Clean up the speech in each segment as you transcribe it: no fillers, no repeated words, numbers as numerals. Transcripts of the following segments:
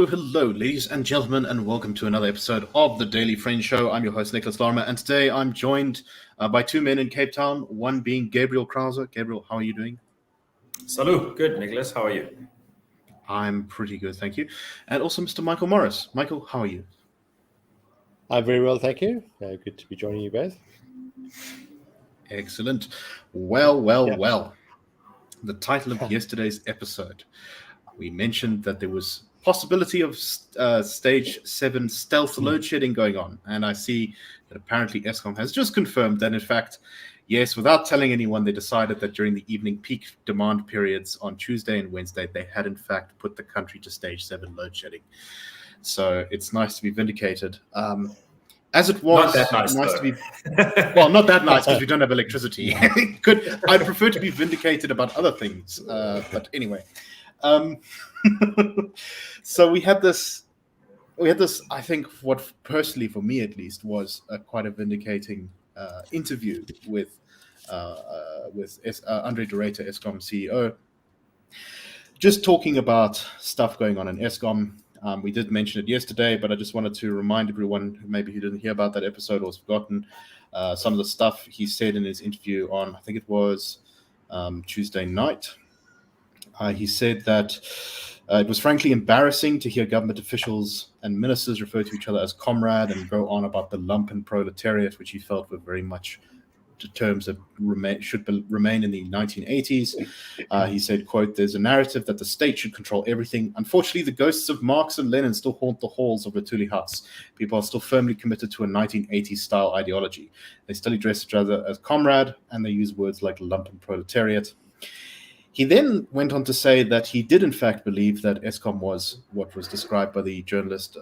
Hello, ladies and gentlemen, and welcome to another episode of the Daily Friend Show. I'm your host, Nicholas Lorimer, and today I'm joined by two men in Cape Town, one being Gabriel Crouse. Gabriel, how are you doing? Salut. Good, Nicholas. How are you? I'm pretty good, thank you. And also Mr. Michael Morris. Michael, how are you? I'm very well, thank you. Good to be joining you both. Excellent. Well. The title of yesterday's episode, we mentioned that there was possibility of stage 7 stealth load shedding going on, and I see that apparently Eskom has just confirmed that in fact, yes, without telling anyone, they decided that during the evening peak demand periods on Tuesday and Wednesday, they had in fact put the country to stage 7 load shedding. So it's nice to be vindicated. As it was, not that nice to be, well, not that nice because we don't have electricity. Good. I'd prefer to be vindicated about other things, but anyway. So we had this. I think what personally, for me at least, was quite a vindicating interview with Andre De Ruyter, Eskom CEO, just talking about stuff going on in Eskom. We did mention it yesterday, but I just wanted to remind everyone who didn't hear about that episode or has forgotten some of the stuff he said in his interview on, I think it was Tuesday night. He said that it was frankly embarrassing to hear government officials and ministers refer to each other as comrade and go on about the lumpen proletariat, which he felt were very much to terms that should remain in the 1980s. He said, quote, "There's a narrative that the state should control everything. Unfortunately, the ghosts of Marx and Lenin still haunt the halls of Rutuli House. People are still firmly committed to a 1980s style ideology. They still address each other as comrade, and they use words like lumpen proletariat." He then went on to say that he did in fact believe that Eskom was what was described by the journalist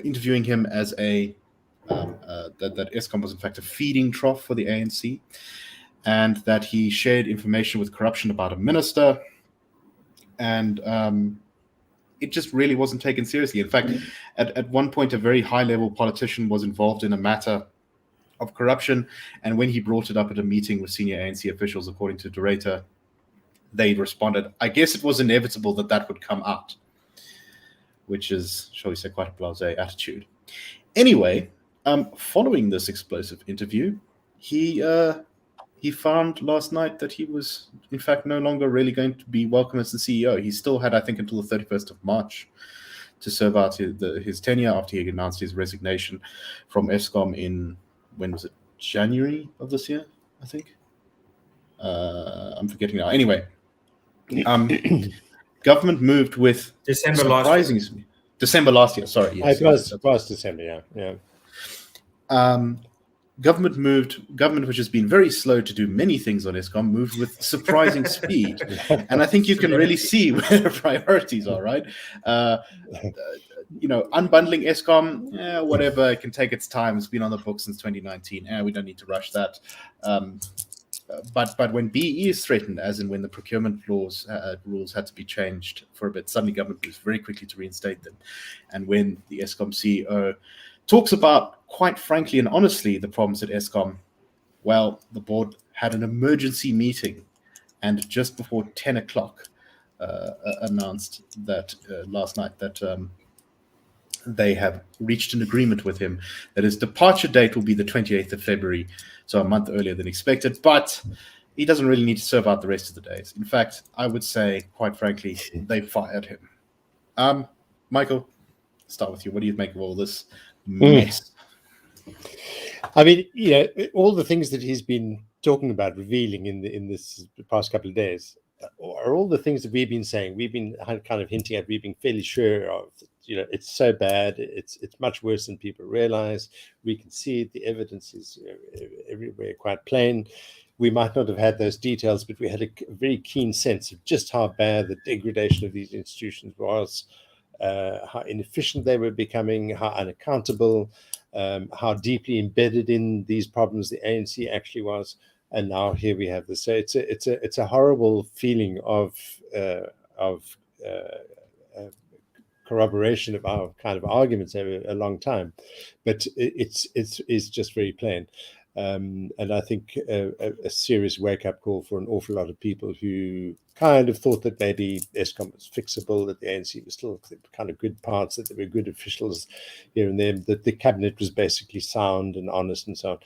interviewing him as that Eskom was in fact a feeding trough for the ANC, and that he shared information with corruption about a minister, and it just really wasn't taken seriously. In fact, at one point, a very high-level politician was involved in a matter of corruption, and when he brought it up at a meeting with senior ANC officials, according to De Ruyter, they responded, "I guess it was inevitable that would come out," which is, shall we say, quite a blasé attitude. Anyway, following this explosive interview, he found last night that he was, in fact, no longer really going to be welcome as the CEO. He still had, I think, until the 31st of March to serve out his tenure after he announced his resignation from Eskom in, when was it, January of this year, I think? I'm forgetting now. Anyway, government moved with December last year. Sorry, yes, it was December. Yeah. Government, which has been very slow to do many things on Eskom, moved with surprising speed, and I think you can really see where the priorities are. Right, unbundling Eskom, whatever, it can take its time. It's been on the books since 2019. We don't need to rush that. But when BE is threatened, as in when the procurement rules had to be changed for a bit, suddenly government moves very quickly to reinstate them. And when the Eskom CEO talks about, quite frankly and honestly, the problems at Eskom, well, the board had an emergency meeting, and just before 10 o'clock announced that last night that they have reached an agreement with him that his departure date will be the 28th of February, so a month earlier than expected, but he doesn't really need to serve out the rest of the days. In fact, I would say, quite frankly, they fired him. Michael, start with you. What do you make of all this mess? I mean, all the things that he's been talking about, revealing in this past couple of days, are all the things that we've been saying. We've been kind of hinting at. We've been fairly sure of. It's so bad. It's much worse than people realize. We can see it. The evidence is everywhere, quite plain. We might not have had those details, but we had a very keen sense of just how bad the degradation of these institutions was, how inefficient they were becoming, how unaccountable, how deeply embedded in these problems the ANC actually was. And now here we have this. So it's a horrible feeling of corroboration of our kind of arguments over a long time, but it's just very plain. And I think a serious wake-up call for an awful lot of people who kind of thought that maybe Eskom was fixable, that the ANC was still kind of good parts, that there were good officials here and there, that the cabinet was basically sound and honest and so on.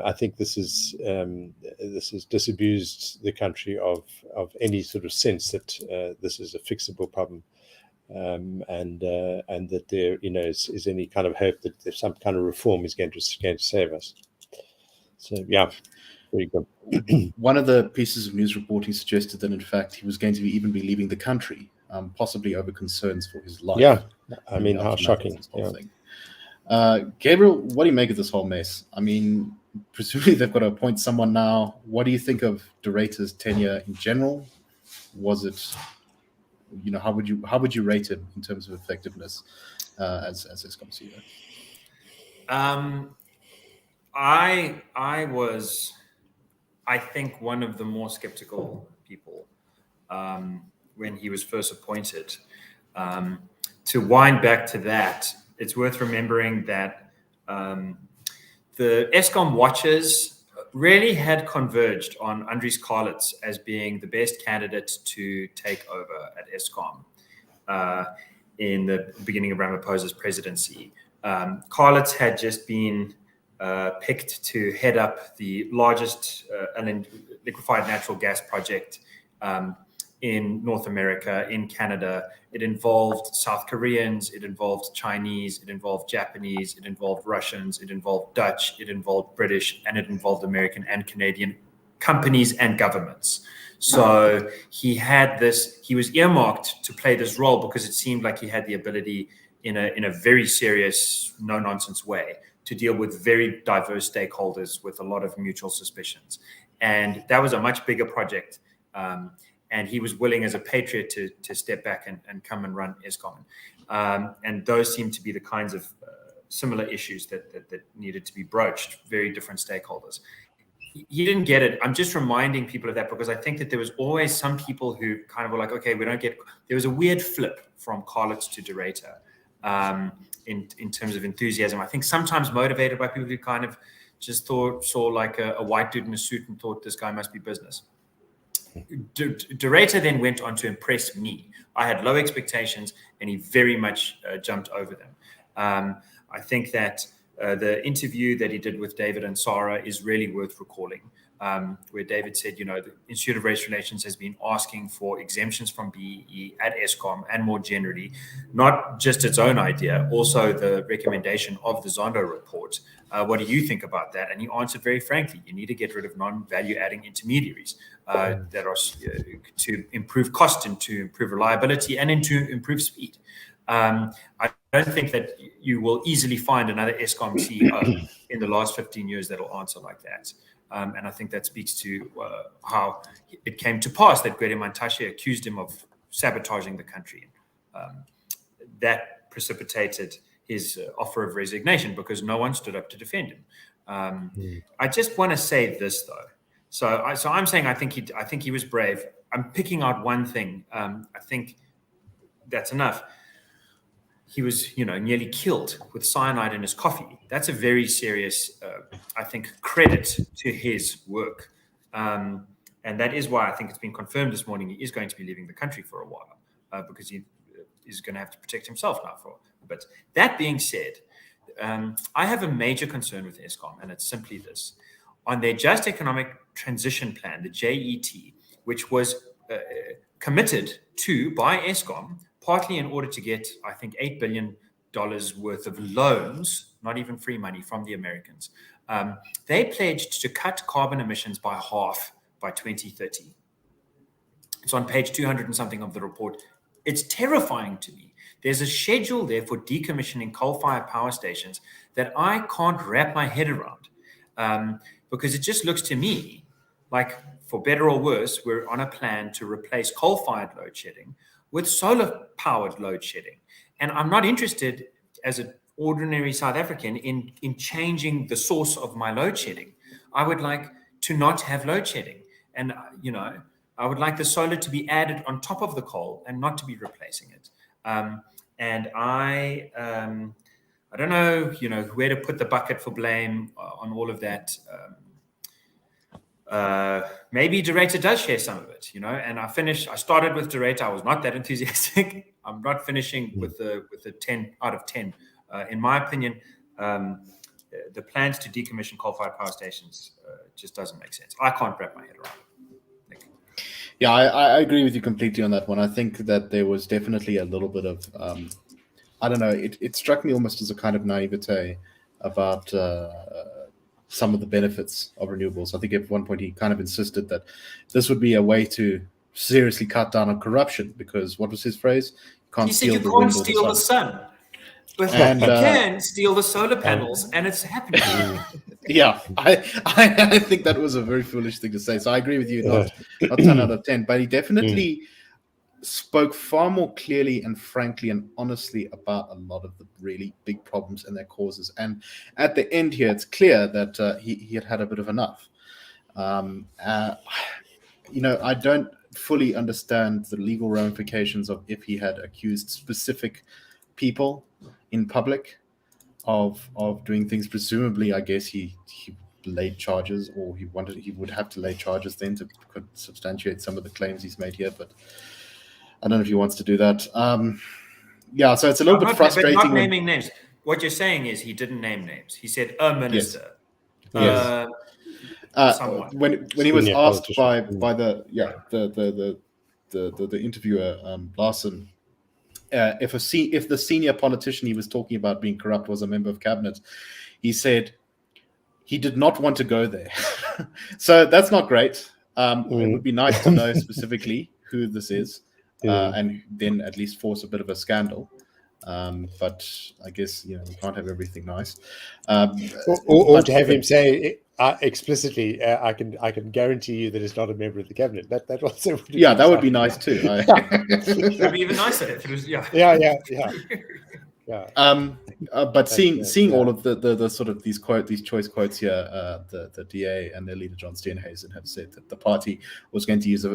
I think this has disabused the country of any sort of sense that this is a fixable problem. And that there, is any kind of hope that there's some kind of reform is going to save us. So yeah, very good. One of the pieces of news reporting suggested that in fact he was going to even be leaving the country, possibly over concerns for his life. Yeah, I mean, how shocking. Gabriel, what do you make of this whole mess? I mean, presumably they've got to appoint someone now. What do you think of De Ruyter's tenure in general? Was it, how would you rate him in terms of effectiveness as Eskom CEO? I was, I think, one of the more skeptical people when he was first appointed. To wind back to that, it's worth remembering that the Eskom watchers really had converged on Andries Carlitz as being the best candidate to take over at Eskom in the beginning of Ramaphosa's presidency. Carlitz had just been picked to head up the largest liquefied natural gas project in North America, in Canada. It involved South Koreans, it involved Chinese, it involved Japanese, it involved Russians, it involved Dutch, it involved British, and it involved American and Canadian companies and governments. So he was earmarked to play this role because it seemed like he had the ability in a very serious, no-nonsense way to deal with very diverse stakeholders with a lot of mutual suspicions. And that was a much bigger project. And he was willing as a patriot to step back and come and run Eskom. And those seem to be the kinds of similar issues that needed to be broached, very different stakeholders. He didn't get it. I'm just reminding people of that because I think that there was always some people who kind of were like, okay, there was a weird flip from Carlitz to De Ruyter. In terms of enthusiasm, I think sometimes motivated by people who kind of just saw like a white dude in a suit and thought this guy must be business. De Ruyter then went on to impress me. I had low expectations and he very much jumped over them. I think that the interview that he did with David and Sarah is really worth recalling, where David said, the Institute of Race Relations has been asking for exemptions from BEE at Eskom and more generally, not just its own idea, also the recommendation of the Zondo report. What do you think about that? And he answered very frankly, you need to get rid of non-value adding intermediaries that are to improve cost and to improve reliability and to improve speed. I don't think that you will easily find another Eskom CEO in the last 15 years that will answer like that. And I think that speaks to how it came to pass that Gwede Mantashe accused him of sabotaging the country. That precipitated his offer of resignation because no one stood up to defend him. I just want to say this though. So I'm saying I think he was brave. I'm picking out one thing. I think that's enough. He was, nearly killed with cyanide in his coffee. That's a very serious, I think, credit to his work. And that is why I think it's been confirmed this morning he is going to be leaving the country for a while because he is going to have to protect himself now for a bit. That being said, I have a major concern with Eskom, and it's simply this. On their Just Economic Transition Plan, the JET, which was committed to by Eskom, partly in order to get, I think, $8 billion worth of loans, not even free money, from the Americans. They pledged to cut carbon emissions by half by 2030. It's on page 200 and something of the report. It's terrifying to me. There's a schedule there for decommissioning coal-fired power stations that I can't wrap my head around because it just looks to me like, for better or worse, we're on a plan to replace coal-fired load shedding with solar-powered load shedding. And I'm not interested as an ordinary South African in changing the source of my load shedding. I would like to not have load shedding. And, I would like the solar to be added on top of the coal and not to be replacing it. And I don't know, where to put the bucket for blame on all of that. Maybe De Ruyter does share some of it, and I started with De Ruyter. I was not that enthusiastic. I'm not finishing with the 10 out of 10. In my opinion, the plans to decommission coal-fired power stations just doesn't make sense. I can't wrap my head around it. Yeah, I agree with you completely on that one. I think that there was definitely a little bit of, I don't know, it struck me almost as a kind of naivete about some of the benefits of renewables. I think at one point he kind of insisted that this would be a way to seriously cut down on corruption, because what was his phrase? He said you can't steal the sun. But you can steal the solar panels, and it's happening. Yeah, I think that was a very foolish thing to say. So I agree with you, not 10 out of 10. But he definitely spoke far more clearly and frankly and honestly about a lot of the really big problems and their causes. And at the end here, it's clear that he had a bit of enough. I don't fully understand the legal ramifications of if he had accused specific people in public of doing things. Presumably, I guess he laid charges, or he would have to lay charges then to substantiate some of the claims he's made here. But I don't know if he wants to do that. So it's a little bit frustrating. But not naming names. What you're saying is he didn't name names. He said a minister. Yes. When he was asked by the interviewer Larson, if the senior politician he was talking about being corrupt was a member of cabinet, he said he did not want to go there. So that's not great. It would be nice to know specifically who this is, and then at least force a bit of a scandal. But I guess you can't have everything nice. Or to have him say explicitly, I can guarantee you that it's not a member of the cabinet. That also would that would be nice too. That'd be even nicer if it was. Yeah. But seeing all of the sort of these choice quotes here, the DA and their leader John Steenhuisen have said that the party was going to use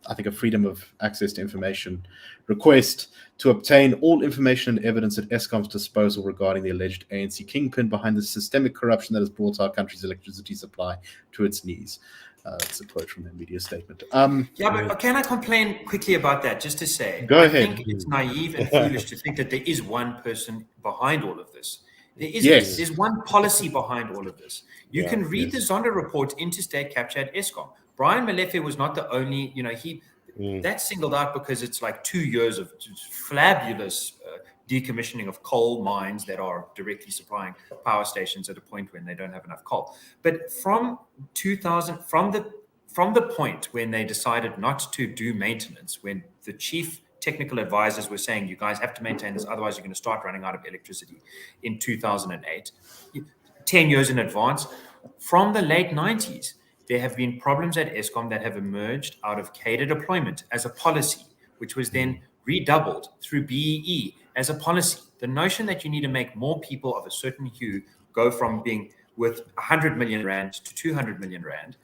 I think a freedom of access to information request to obtain all information and evidence at Eskom's disposal regarding the alleged ANC kingpin behind the systemic corruption that has brought our country's electricity supply to its knees. That's a quote from their media statement. But can I complain quickly about that? Just to say, Go ahead. I think it's naive and foolish to think that there is one person behind all of this. There is. There's one policy behind all of this. You can read the Zonda report, Interstate Capture at Eskom. Brian Molefe was not the only, that's singled out because it's like 2 years of fabulous decommissioning of coal mines that are directly supplying power stations at a point when they don't have enough coal. But from the point when they decided not to do maintenance, when the chief technical advisors were saying, you guys have to maintain this, otherwise you're going to start running out of electricity in 2008, 10 years in advance, from the late 90s, there have been problems at Eskom that have emerged out of cadre deployment as a policy, which was then redoubled through BEE as a policy. The notion that you need to make more people of a certain hue go from being worth 100 million rand to 200 million rand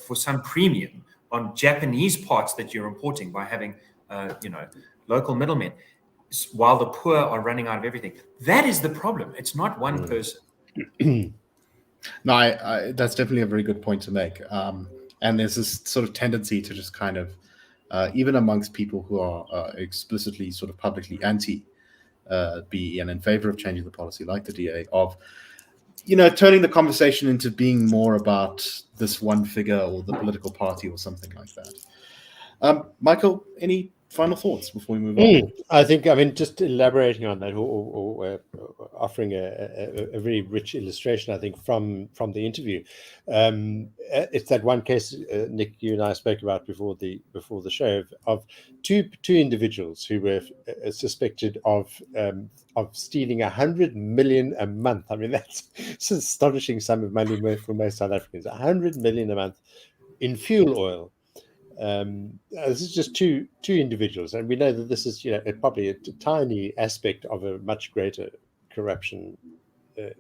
for some premium on Japanese parts that you're importing by having, local middlemen, while the poor are running out of everything. That is the problem. It's not one person. No, that's definitely a very good point to make. And there's this sort of tendency to just kind of, even amongst people who are explicitly sort of publicly anti-BE and in favor of changing the policy, like the DA, of, turning the conversation into being more about this one figure or the political party or something like that. Michael, any final thoughts before we move on? I think, just elaborating on that, or offering a very rich illustration, I think, from the interview. It's that one case, Nick, you and I spoke about before the show, of two individuals who were suspected of stealing 100 million a month. I mean, that's an astonishing sum of money for most South Africans. 100 million a month in fuel oil. This is just two individuals, and we know that this is, probably a tiny aspect of a much greater corruption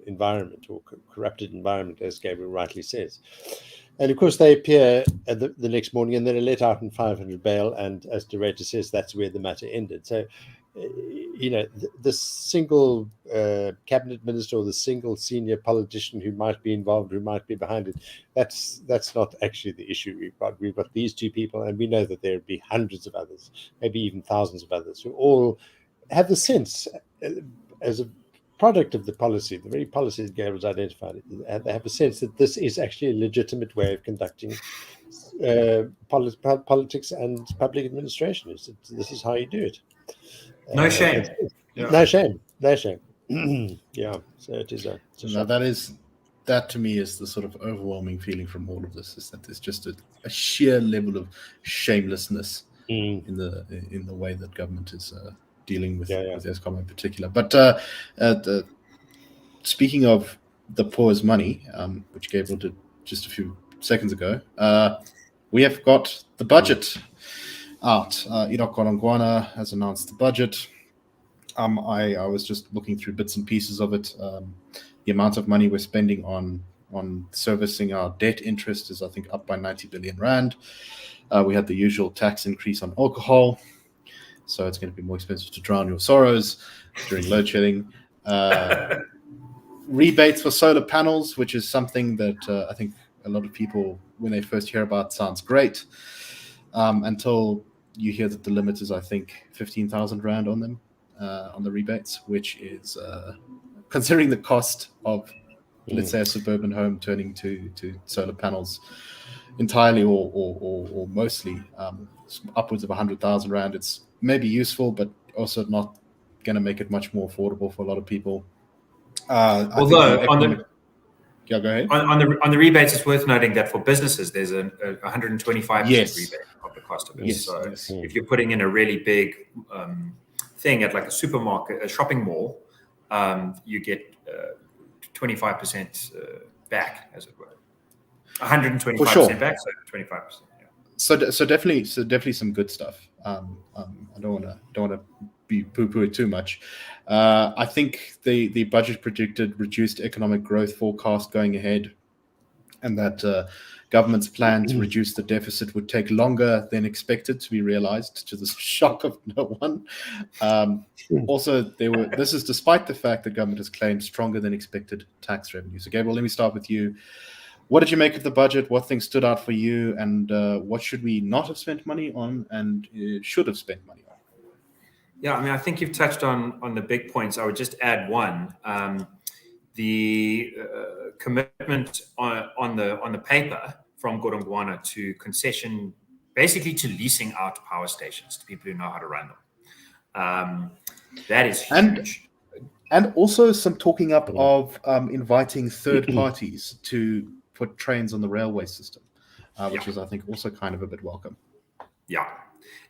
environment, or corrupted environment, as Gabriel rightly says. And of course, they appear the next morning, and then are let out in 500 bail. And as De Ruyter says, that's where the matter ended. So, the single cabinet minister or the single senior politician who might be involved, who might be behind it, that's not actually the issue. We've got these two people, and we know that there'd be hundreds of others, maybe even thousands of others, who all have the sense, as a product of the policy, the very policy that Gabriel's identified, they have a sense that this is actually a legitimate way of conducting politics and public administration. This is how you do it. No shame. No shame. Yeah. So it is that to me is the sort of overwhelming feeling from all of this, is that there's just a sheer level of shamelessness in the way that government is dealing with Eskom in particular. But speaking of the poor's money, which Gabriel did just a few seconds ago, we have got the budget out. Enoch Godongwana has announced the budget. I was just looking through bits and pieces of it. The amount of money we're spending on servicing our debt interest is, I think, up by 90 billion rand. We had the usual tax increase on alcohol, so it's going to be more expensive to drown your sorrows during load shedding. Rebates for solar panels, which is something that I think a lot of people, when they first hear about, sounds great, until you hear that the limit is, I think, 15,000 rand on them, on the rebates, which is, considering the cost of, let's say, a suburban home turning to solar panels entirely or mostly, upwards of 100,000 rand. It's maybe useful, but also not going to make it much more affordable for a lot of people. Although go ahead. On the rebates, it's worth noting that for businesses, there's a 125% yes. rebate of the cost of it. Yes. So if you're putting in a really big thing at like a supermarket, a shopping mall, you get 25% back, as it were. 125% back, so 25%. Yeah. So definitely some good stuff. I don't want to be poo-poo too much. I think the budget predicted reduced economic growth forecast going ahead, and that government's plan to reduce the deficit would take longer than expected to be realized, to the shock of no one. Also, this is despite the fact that government has claimed stronger than expected tax revenue. So, Gabriel, let me start with you. What did you make of the budget? What things stood out for you? And what should we not have spent money on and should have spent money on? Yeah, I mean, I think you've touched on the big points. I would just add one. The commitment on the paper from Godongwana to concession, basically to leasing out power stations to people who know how to run them. That is huge. And also some talking up of inviting third parties to put trains on the railway system, which is, I think, also kind of a bit welcome. Yeah.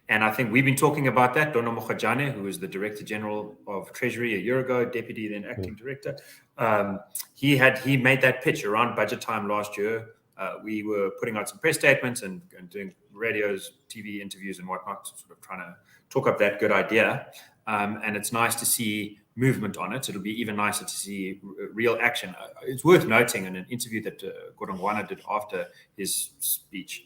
And I think we've been talking about that. Dono Mokhajane, who was the Director General of Treasury a year ago, Deputy, then Acting Director, he made that pitch around budget time last year. We were putting out some press statements and doing radios, TV interviews and whatnot, sort of trying to talk up that good idea. And it's nice to see movement on it. It'll be even nicer to see real action. It's worth noting in an interview that Godongwana did after his speech,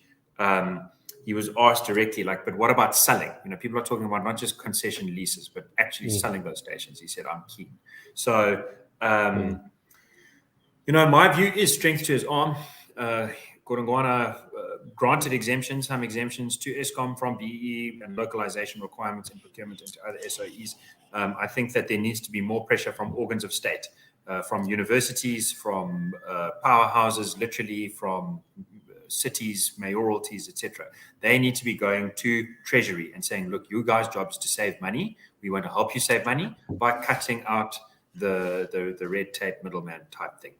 he was asked directly, but what about selling? People are talking about not just concession leases, but actually selling those stations. He said, I'm keen. So, my view is strength to his arm. Godongwana granted some exemptions to Eskom from BEE and localization requirements and procurement into other SOEs. I think that there needs to be more pressure from organs of state, from universities, from powerhouses, literally from cities, mayoralties, etc. They need to be going to Treasury and saying, look, you guys' job is to save money. We want to help you save money by cutting out the red tape middleman type thing.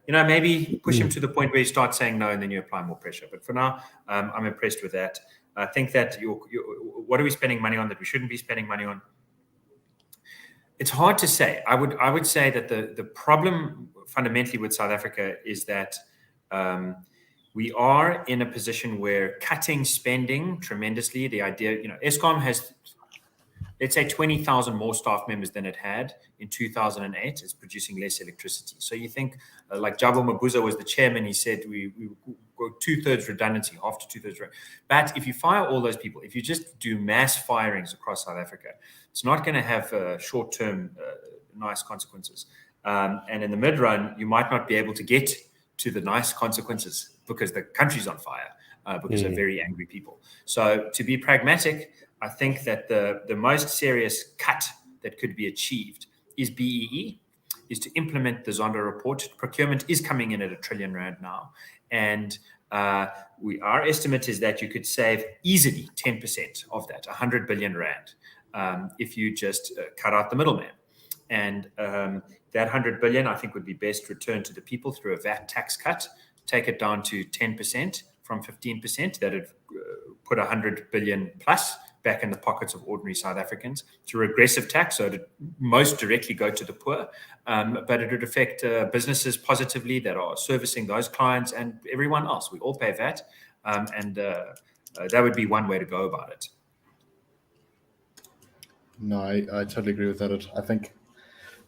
Maybe push him to the point where you start saying no and then you apply more pressure. But for now, I'm impressed with that. I think that what are we spending money on that we shouldn't be spending money on? It's hard to say. I would say that the problem fundamentally with South Africa is that we are in a position where cutting spending tremendously, the idea, Eskom let's say 20,000 more staff members than it had in 2008. It's producing less electricity. So you think, like Jabo Mabuza was the chairman, he said we go 2/3 redundancy, after 2/3. But if you fire all those people, if you just do mass firings across South Africa, it's not going to have short-term nice consequences. And in the mid-run, you might not be able to get to the nice consequences because the country's on fire, because of very angry people. So to be pragmatic, I think that the most serious cut that could be achieved is BEE, is to implement the Zondo report. Procurement is coming in at R1 trillion now. And our estimate is that you could save easily 10% of that, 100 billion rand, if you just cut out the middleman. And that 100 billion, I think, would be best returned to the people through a VAT tax cut, take it down to 10% from 15%. That would put 100 billion plus back in the pockets of ordinary South Africans. It's a regressive tax, so it would most directly go to the poor, but it would affect businesses positively that are servicing those clients and everyone else. We all pay VAT, and that would be one way to go about it. No, I totally agree with that. I think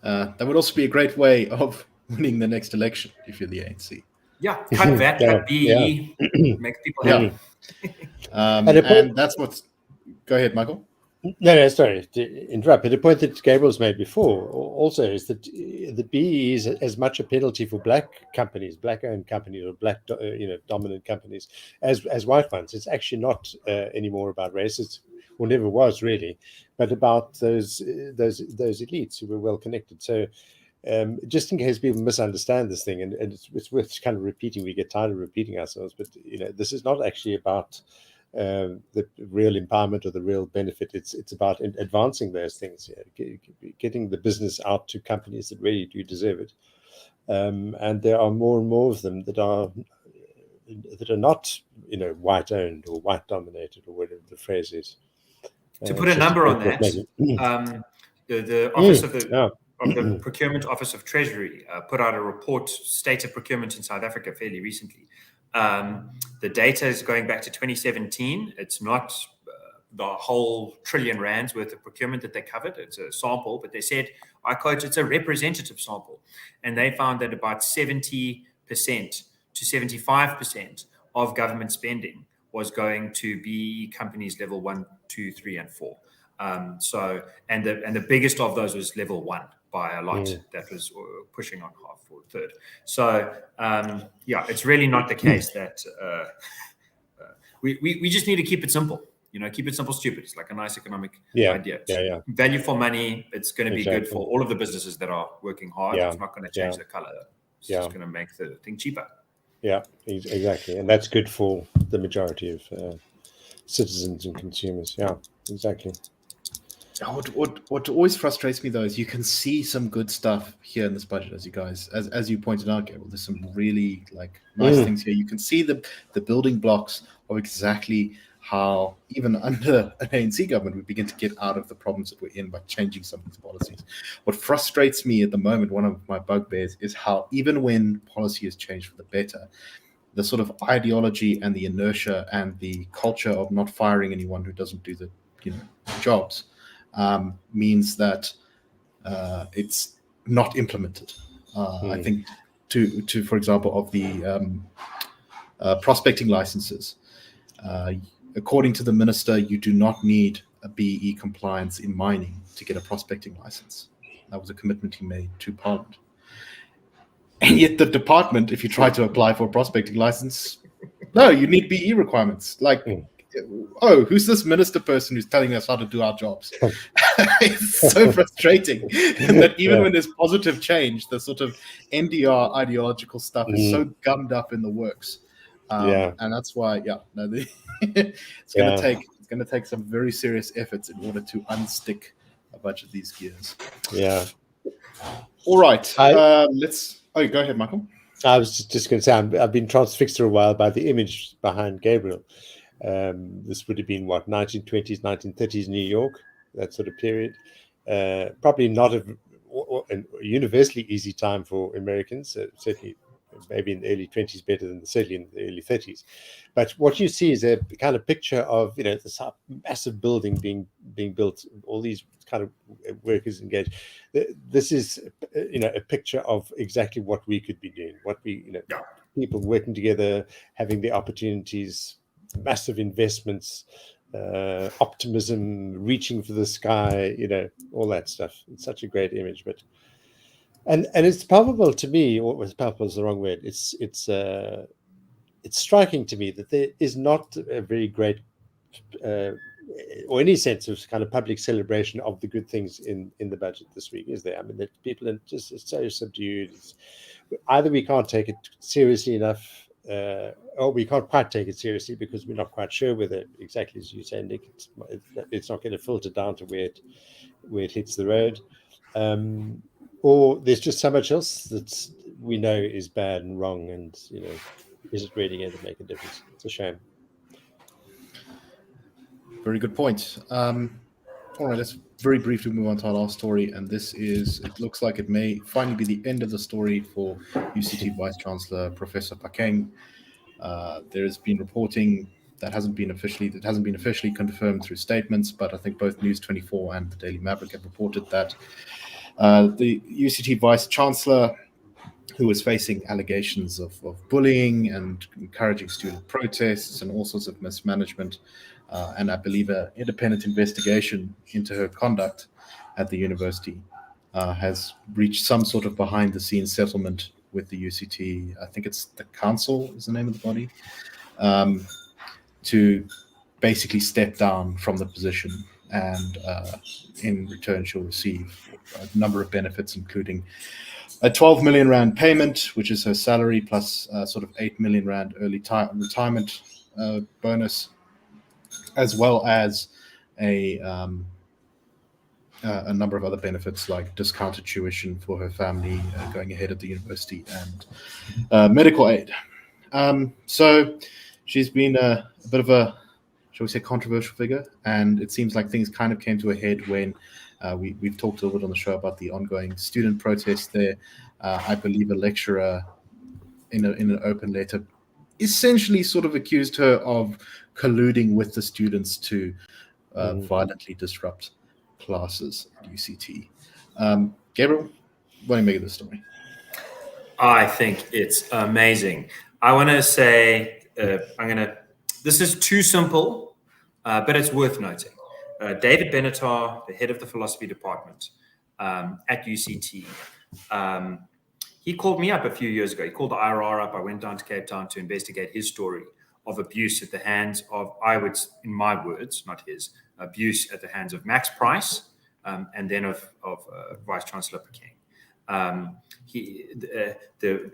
that would also be a great way of winning the next election if you're the ANC. Yeah, cut VAT, cut BEE, make people happy. And that's what's... Go ahead, Michael. No, sorry to interrupt. But the point that Gabriel's made before also is that the BEE is as much a penalty for black companies, black-owned companies, or black, dominant companies, as white ones. It's actually not anymore about race. Or never was really, but about those elites who were well connected. So, just in case people misunderstand this thing, and it's worth kind of repeating. We get tired of repeating ourselves, but this is not actually about the real empowerment or the real benefit. It's about advancing those things, getting the business out to companies that really do deserve it. And there are more and more of them that are not, white owned or white dominated or whatever the phrase is. To put a number on that, the Office of the Procurement Office of Treasury put out a report, State of Procurement in South Africa, fairly recently. The data is going back to 2017. It's not the whole R1 trillion worth of procurement that they covered. It's a sample, but they said, I quote, it's a representative sample. And they found that about 70% to 75% of government spending was going to be companies level 1, 2, 3, and 4. So the biggest of those was level 1 by a lot. That was pushing on half or a third. So it's really not the case that we just need to keep it simple. Keep it simple, stupid. It's like a nice economic idea. Value for money. It's going to be good for all of the businesses that are working hard. It's not going to change the color. It's just going to make the thing cheaper. Yeah, exactly. And that's good for the majority of citizens and consumers. Yeah, exactly. What always frustrates me, though, is you can see some good stuff here in this budget, as you pointed out, Gabriel. There's some really nice things here. You can see the building blocks of exactly how, even under an ANC government, we begin to get out of the problems that we're in by changing some of these policies. What frustrates me at the moment, one of my bugbears, is how even when policy has changed for the better, the sort of ideology and the inertia and the culture of not firing anyone who doesn't do the jobs means that it's not implemented. I think to for example, of the prospecting licenses, according to the minister, you do not need a BEE compliance in mining to get a prospecting license. That was a commitment he made to Parliament. And yet the department, if you try to apply for a prospecting license, no, you need BEE requirements. Who's this minister person who's telling us how to do our jobs? It's so frustrating that even when there's positive change, the sort of NDR ideological stuff is so gummed up in the works. And that's why, it's going to take some very serious efforts in order to unstick a bunch of these gears. Yeah. All right. Let's. Oh, go ahead, Michael. I was just going to say I've been transfixed for a while by the image behind Gabriel. This would have been 1920s, 1930s New York, that sort of period. Probably not a universally easy time for Americans, certainly maybe in the early 20s better than certainly in the early 30s. But what you see is a kind of picture of, this massive building being built, all these kind of workers engaged. This is, a picture of exactly what we could be doing, what we, people working together, having the opportunities, massive investments, optimism, reaching for the sky, all that stuff. It's such a great image, but and it's palpable to me, or palpable is the wrong word. It's striking to me that there is not a very great or any sense of kind of public celebration of the good things in the budget this week, is there? I mean, that people are just so subdued. Either we can't take it seriously enough, or we can't quite take it seriously because we're not quite sure whether, exactly as you say, Nick, it's not going to filter down to where it hits the road, or there's just so much else that we know is bad and wrong, and is it really going to make a difference? It's a shame. Very good point. All right, let's very briefly move on to our last story, and it looks like it may finally be the end of the story for UCT Vice-Chancellor Professor Phakeng. There has been reporting that hasn't been officially confirmed through statements, but I think both News 24 and the Daily Maverick have reported that the UCT Vice-Chancellor, who was facing allegations of bullying and encouraging student protests and all sorts of mismanagement, and I believe an independent investigation into her conduct at the university, has reached some sort of behind-the-scenes settlement with the UCT. I think it's the council is the name of the body, to basically step down from the position, and in return she'll receive a number of benefits, including a 12 million rand payment, which is her salary, plus sort of 8 million rand early retirement bonus, as well as a number of other benefits like discounted tuition for her family going ahead at the university, and medical aid. So she's been a bit of a, shall we say, controversial figure, and it seems like things kind of came to a head when we've talked a little bit on the show about the ongoing student protests there. I believe a lecturer in an open letter essentially sort of accused her of colluding with the students to violently disrupt classes at UCT. Gabriel, what do you make of this story? I think it's amazing. I want to say, this is too simple, but it's worth noting. David Benatar, the head of the philosophy department at UCT, he called me up a few years ago. He called the IRR up. I went down to Cape Town to investigate his story of abuse at the hands of, in my words, not his, abuse at the hands of Max Price, and then of Vice-Chancellor Phakeng. The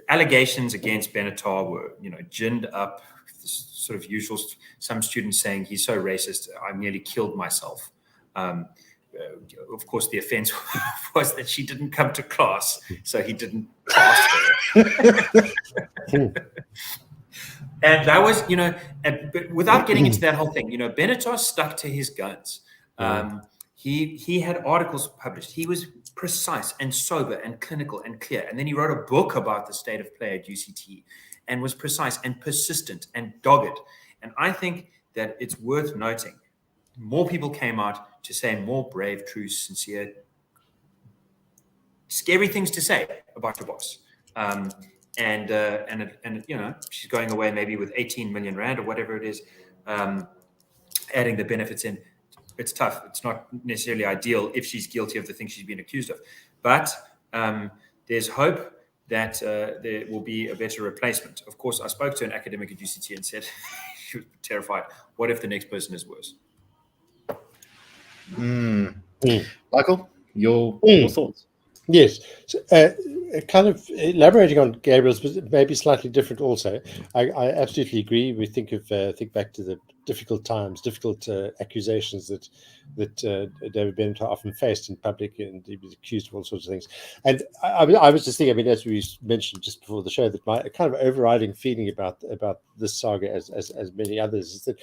allegations against Benatar were, ginned up, sort of usual. Some students saying he's so racist, I nearly killed myself. Of course, the offense was that she didn't come to class, so he didn't pass her. And that was, but without getting into that whole thing, Benatar stuck to his guns. He had articles published. He was precise and sober and clinical and clear. And then he wrote a book about the state of play at UCT and was precise and persistent and dogged. And I think that it's worth noting, more people came out to say more brave, true, sincere, scary things to say about your boss. And she's going away maybe with 18 million rand or whatever it is, adding the benefits in. It's tough. It's not necessarily ideal if she's guilty of the things she's been accused of. But there's hope that there will be a better replacement. Of course, I spoke to an academic at UCT and said she was terrified. What if the next person is worse? Michael, your thoughts? Yes. So, kind of elaborating on Gabriel's, but maybe slightly different also. I absolutely agree. We think back to the difficult times, difficult accusations that David Benatar often faced in public, and he was accused of all sorts of things. And I was just thinking, as we mentioned just before the show, that my kind of overriding feeling about this saga, as many others, is that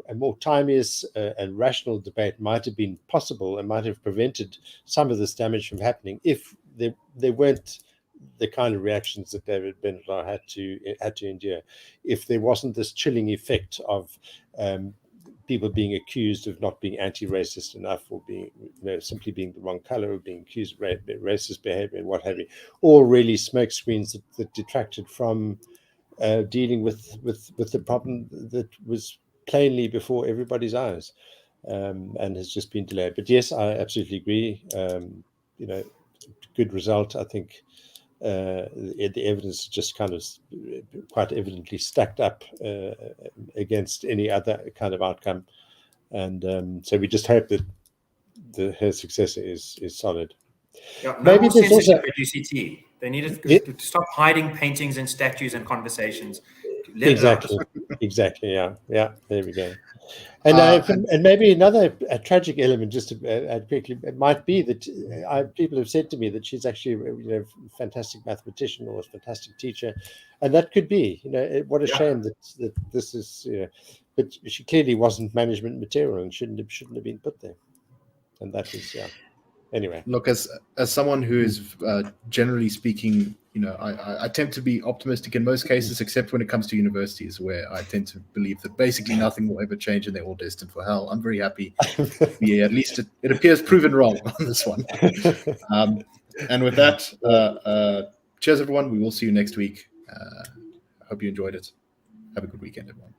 a more timeous and rational debate might have been possible and might have prevented some of this damage from happening if there weren't the kind of reactions that David Benatar had to endure, if there wasn't this chilling effect of people being accused of not being anti-racist enough, or being, simply being the wrong color, or being accused of racist behavior and what have you, all really smoke screens that detracted from dealing with the problem that was plainly before everybody's eyes, and has just been delayed. But yes, I absolutely agree. Good result. I think the evidence just kind of quite evidently stacked up against any other kind of outcome, and so we just hope that her successor is solid. Yeah, no Maybe more there's also censorship at UCT. They need to stop hiding paintings and statues and conversations. Let it out. Exactly. Yeah. There we go. And maybe another tragic element, just to add quickly, it might be that people have said to me that she's actually a fantastic mathematician or a fantastic teacher, and that could be. What a shame that this is. But she clearly wasn't management material and shouldn't have been put there. And that is Anyway, look, as someone who is generally speaking, I tend to be optimistic in most cases, except when it comes to universities, where I tend to believe that basically nothing will ever change and they're all destined for hell. I'm very happy. Yeah, at least it appears proven wrong on this one. And with that, cheers, everyone. We will see you next week. Hope you enjoyed it. Have a good weekend, everyone.